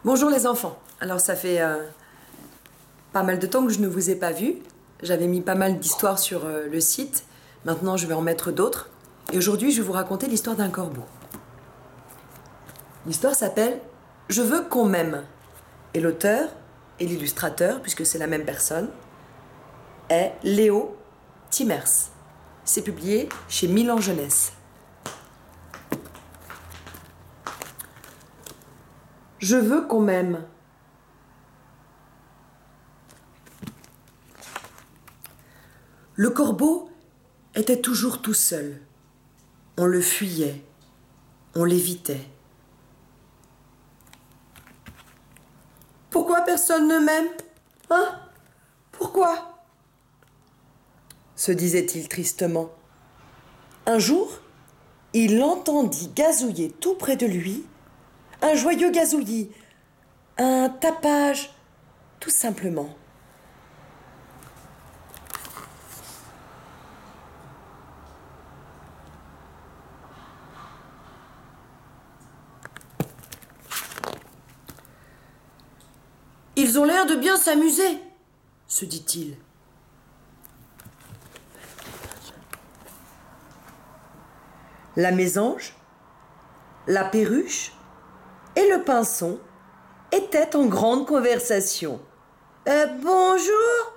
Bonjour les enfants. Alors ça fait pas mal de temps que je ne vous ai pas vus. J'avais mis pas mal d'histoires sur le site. Maintenant je vais en mettre d'autres. Et aujourd'hui je vais vous raconter l'histoire d'un corbeau. L'histoire s'appelle « Je veux qu'on m'aime ». Et l'auteur et l'illustrateur, puisque c'est la même personne, est Léo Timmers. C'est publié chez Milan Jeunesse. Je veux qu'on m'aime. Le corbeau était toujours tout seul. On le fuyait, on l'évitait. Pourquoi personne ne m'aime? Hein? Pourquoi? Se disait-il tristement. Un jour, il entendit gazouiller tout près de lui un joyeux gazouillis, un tapage, tout simplement. Ils ont l'air de bien s'amuser, se dit-il. La mésange, la perruche et le pinson étaient en grande conversation. Bonjour,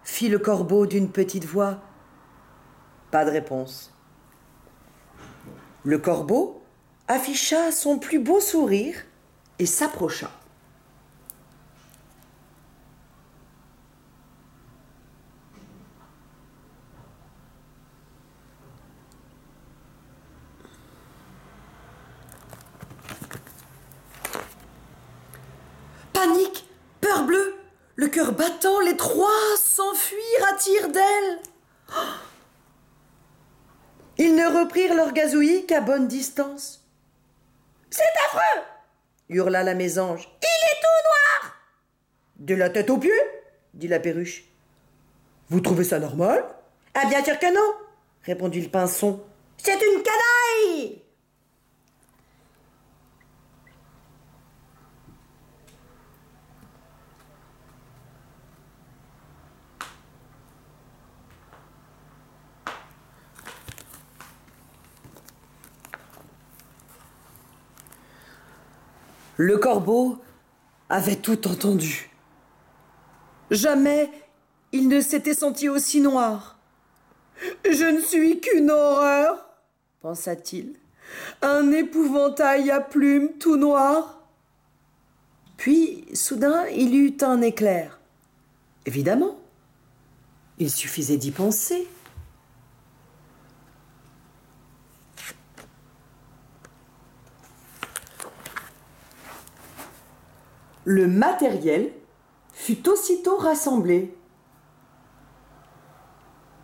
fit le corbeau d'une petite voix. Pas de réponse. Le corbeau afficha son plus beau sourire et s'approcha. Panique, peur bleue, le cœur battant, les trois s'enfuirent à tire-d'aile. Ils ne reprirent leur gazouillis qu'à bonne distance. « C'est affreux !» hurla la mésange. « Il est tout noir !»« De la tête aux pieds !» dit la perruche. « Vous trouvez ça normal ?»« Ah bien sûr que non !» répondit le pinson. « C'est une canaille !» Le corbeau avait tout entendu. Jamais il ne s'était senti aussi noir. « Je ne suis qu'une horreur, » pensa-t-il. « Un épouvantail à plumes tout noir. » Puis, soudain, il eut un éclair. Évidemment, il suffisait d'y penser. Le matériel fut aussitôt rassemblé.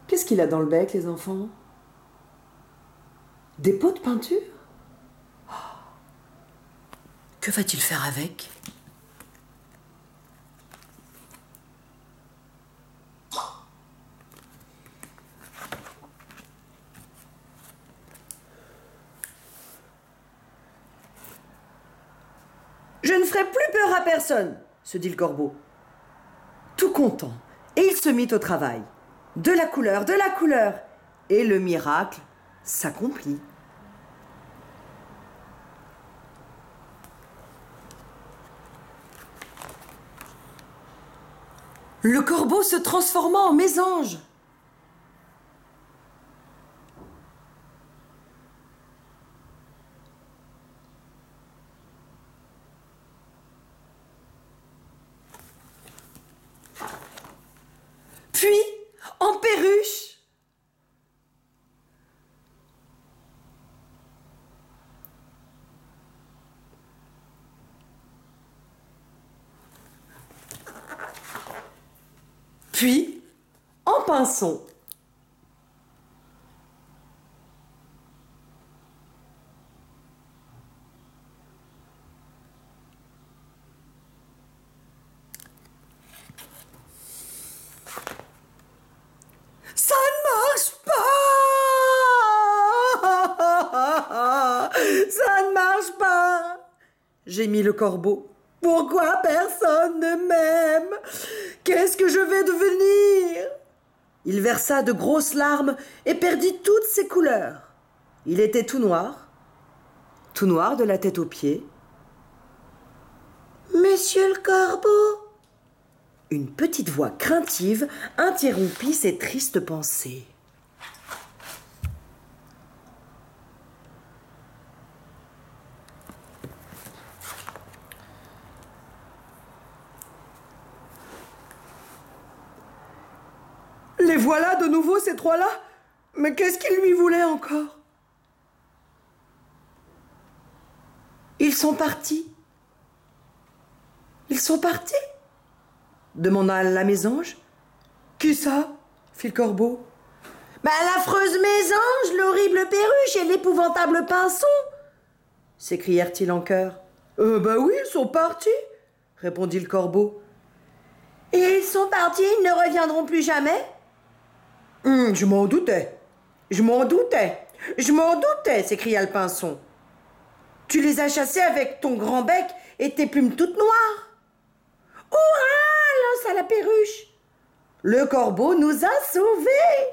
Qu'est-ce qu'il a dans le bec, les enfants? Des pots de peinture? Que va-t-il faire avec? Je ne ferai plus peur à personne, se dit le corbeau. Tout content, et il se mit au travail. De la couleur, et le miracle s'accomplit. Le corbeau se transforma en mésange. Puis en perruche. Puis en pinson. Ça ne marche pas! Ça ne marche pas! Gémit le corbeau. Pourquoi personne ne m'aime? Qu'est-ce que je vais devenir? Il versa de grosses larmes et perdit toutes ses couleurs. Il était tout noir de la tête aux pieds. Monsieur le corbeau, une petite voix craintive interrompit ses tristes pensées. Les voilà de nouveau, ces trois-là? Mais qu'est-ce qu'ils lui voulaient encore? Ils sont partis. Ils sont partis? Demanda la mésange. Qui ça? Fit le corbeau. L'affreuse mésange, l'horrible perruche et l'épouvantable pinson, s'écrièrent-ils en chœur. Oui, ils sont partis, répondit le corbeau. Et ils sont partis, ils ne reviendront plus jamais? Je m'en doutais, s'écria le pinson. Tu les as chassés avec ton grand bec et tes plumes toutes noires. Hurrah, lança la perruche. Le corbeau nous a sauvés.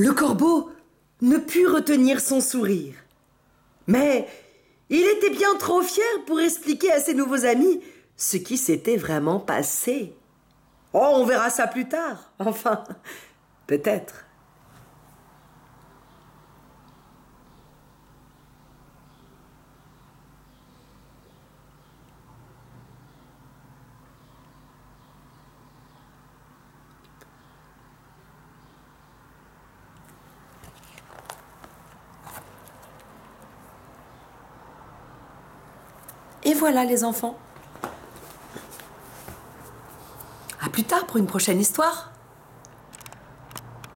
Le corbeau ne put retenir son sourire. Mais il était bien trop fier pour expliquer à ses nouveaux amis ce qui s'était vraiment passé. Oh, on verra ça plus tard. Enfin, peut-être. Et voilà les enfants. À plus tard pour une prochaine histoire.